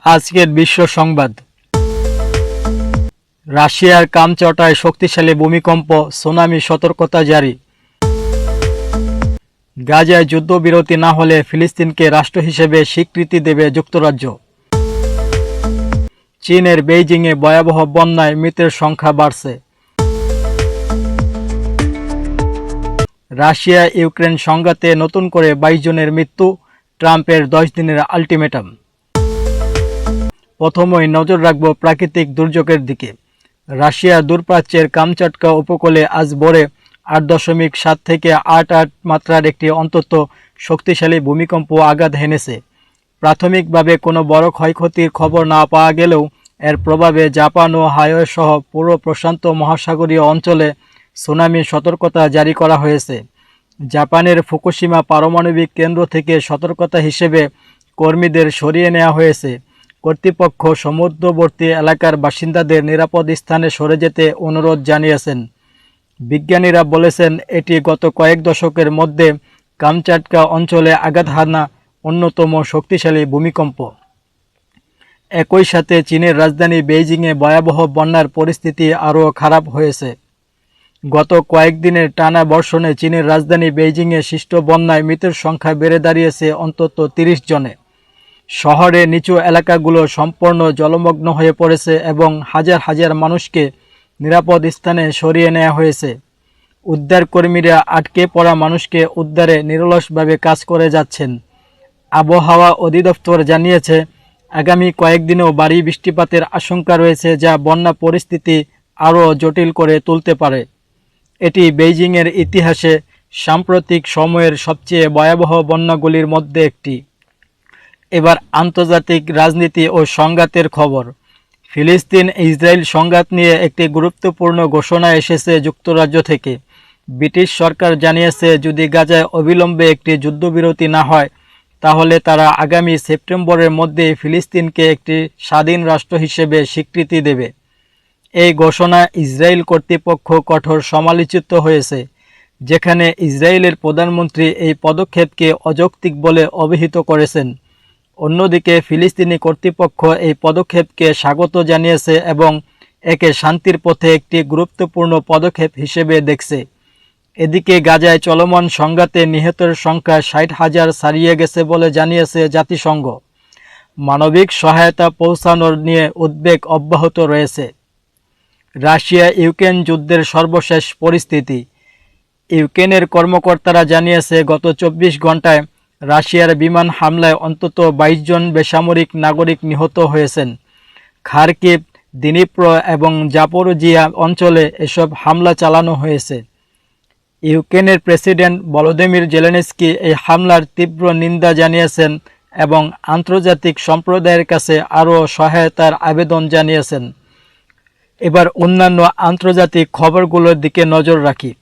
আজকের বিশ্ব সংবাদ। রাশিয়ার কামচটায় শক্তিশালী ভূমিকম্প, সুনামি সতর্কতা জারি। গাজায় যুদ্ধবিরতি না হলে ফিলিস্তিনকে রাষ্ট্র হিসেবে স্বীকৃতি দেবে যুক্তরাজ্য। চীনের বেইজিংয়ে ভয়াবহ বন্যায় মৃতের সংখ্যা বাড়ছে। রাশিয়া ইউক্রেন সংঘাতে নতুন করে 22 জনের মৃত্যু, ট্রাম্পের 10 দিনের আল্টিমেটাম। প্রথমেই নজর রাখব প্রাকৃতিক দুর্যোগের দিকে। রাশিয়া দূরপ্রাচ্যের কামচাটকা উপকূলে আজ ভোরে 8.7 থেকে 8 মাত্রার একটি অত্যন্ত শক্তিশালী ভূমিকম্প আঘাত হেনেছে। প্রাথমিকভাবে কোনো বড় ক্ষয়ক্ষতির খবর না পাওয়া গেলেও এর প্রভাবে জাপান ও হাওয়াই সহ পুরো প্রশান্ত মহাসাগরীয় অঞ্চলে সুনামি সতর্কতা জারি করা হয়েছে। জাপানের ফুকুশিমা পারমাণবিক কেন্দ্র থেকে সতর্কতা হিসেবে কর্মীদের সরিয়ে নেওয়া হয়েছে। কর্তৃপক্ষ সমুদ্রবর্তী এলাকার বাসিন্দাদের নিরাপদ স্থানে সরে যেতে অনুরোধ জানিয়েছেন। বিজ্ঞানীরা বলেছেন, এটি গত কয়েক দশকের মধ্যে কামচাটকা অঞ্চলে আঘাত হানা অন্যতম শক্তিশালী ভূমিকম্প। একই সাথে চীনের রাজধানী বেইজিংয়ে ভয়াবহ বন্যার পরিস্থিতি আরও খারাপ হয়েছে। গত কয়েকদিনের টানা বর্ষণে চীনের রাজধানী বেইজিংয়ে সৃষ্ট বন্যায় মৃতের সংখ্যা বেড়ে দাঁড়িয়েছে অন্তত 30 জনে। শহরে নিচু এলাকাগুলো সম্পূর্ণ জলমগ্ন হয়ে পড়েছে এবং হাজার হাজার মানুষকে নিরাপদ স্থানে সরিয়ে নেওয়া হয়েছে। উদ্ধারকর্মীরা আটকে পড়া মানুষকে উদ্ধারে নিরলসভাবে কাজ করে যাচ্ছেন। আবহাওয়া অধিদপ্তর জানিয়েছে, আগামী কয়েকদিনেও ভারী বৃষ্টিপাতের আশঙ্কা রয়েছে, যা বন্যা পরিস্থিতি আরও জটিল করে তুলতে পারে। এটি বেইজিংয়ের ইতিহাসে সাম্প্রতিক সময়ের সবচেয়ে ভয়াবহ বন্যাগুলির মধ্যে একটি। এবার আন্তর্জাতিক রাজনীতি ও সংঘাতের খবর। ফিলিস্তিন ইসরায়েল সংঘাত নিয়ে একটি গুরুত্বপূর্ণ ঘোষণা এসেছে যুক্তরাজ্য থেকে। ব্রিটিশ সরকার জানিয়েছে, যদি গাজায় অবিলম্বে একটি যুদ্ধবিরতি না হয় তাহলে তারা আগামী সেপ্টেম্বরের মধ্যে ফিলিস্তিনকে একটি স্বাধীন রাষ্ট্র হিসেবে স্বীকৃতি দেবে। এই ঘোষণা ইসরায়েল কর্তৃপক্ষ কঠোর সমালোচিত হয়েছে, যেখানে ইসরায়েলের প্রধানমন্ত্রী এই পদক্ষেপকে অযৌক্তিক বলে অভিহিত করেছেন। অন্যদিকে ফিলিস্তিনি কর্তৃপক্ষ এই পদক্ষেপকে স্বাগত জানিয়েছে এবং একে শান্তির পথে একটি গুরুত্বপূর্ণ পদক্ষেপ হিসেবে দেখছে। এদিকে গাজায় চলমান সংঘাতে নিহতের সংখ্যা 60,000 ছাড়িয়ে গেছে বলে জানিয়েছে জাতিসংঘ। মানবিক সহায়তা পৌঁছানোর নিয়ে উদ্বেগ অব্যাহত রয়েছে। রাশিয়া ইউক্রেন যুদ্ধের সর্বশেষ পরিস্থিতি। ইউক্রেনের কর্মকর্তারা জানিয়েছে, গত 24 ঘন্টায় রাশিয়ার বিমান হামলায় অন্তত 22 জন বেসামরিক নাগরিক নিহত হয়েছেন। খারকিভ, দিনিপ্র এবং জাপোরোজিয়া অঞ্চলে এসব হামলা চালানো হয়েছে। ইউক্রেনের প্রেসিডেন্ট ভলোদিমির জেলেনস্কি এই হামলার তীব্র নিন্দা জানিয়েছেন এবং আন্তর্জাতিক সম্প্রদায়ের কাছে আরও সহায়তার আবেদন জানিয়েছেন। এবার অন্যান্য আন্তর্জাতিক খবরগুলোর দিকে নজর রাখি।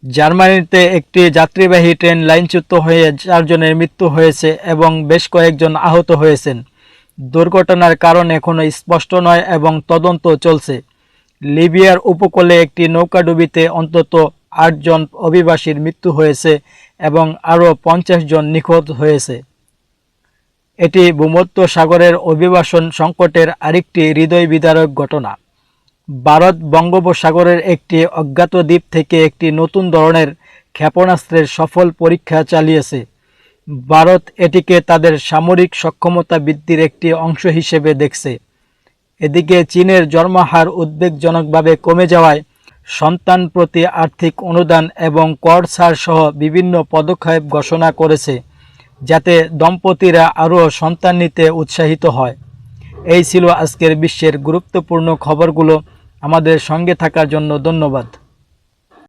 জার্মানিতে একটি যাত্রীবাহী ট্রেন লাইনচ্যুত হয়ে 4 জনের মৃত্যু হয়েছে এবং বেশ কয়েকজন আহত হয়েছেন। দুর্ঘটনার কারণ এখনও স্পষ্ট নয় এবং তদন্ত চলছে। লিবিয়ার উপকূলে একটি নৌকাডুবিতে অন্তত 8 জন অভিবাসীর মৃত্যু হয়েছে এবং আরও 50 জন নিখোঁজ হয়েছে। এটি ভূমধ্যসাগরের অভিবাসন সংকটের আরেকটি হৃদয় বিদারক ঘটনা। ভারত বঙ্গোপসাগরের একটি অজ্ঞাত দ্বীপ থেকে একটি নতুন ধরনের ক্ষেপণাস্ত্রের সফল পরীক্ষা চালিয়েছে। ভারত এটিকে তাদের সামরিক সক্ষমতা বৃদ্ধির একটি অংশ হিসেবে দেখছে। এদিকে চীনের জন্মহার উদ্বেগজনকভাবে কমে যাওয়ায় সন্তান প্রতি আর্থিক অনুদান এবং কর ছাড় সহ বিভিন্ন পদক্ষেপ ঘোষণা করেছে, যাতে দম্পতিরা আরও সন্তান নিতে উৎসাহিত হয়। এই ছিল আজকের বিশ্বের গুরুত্বপূর্ণ খবরগুলো। আমাদের সঙ্গে থাকার জন্য ধন্যবাদ।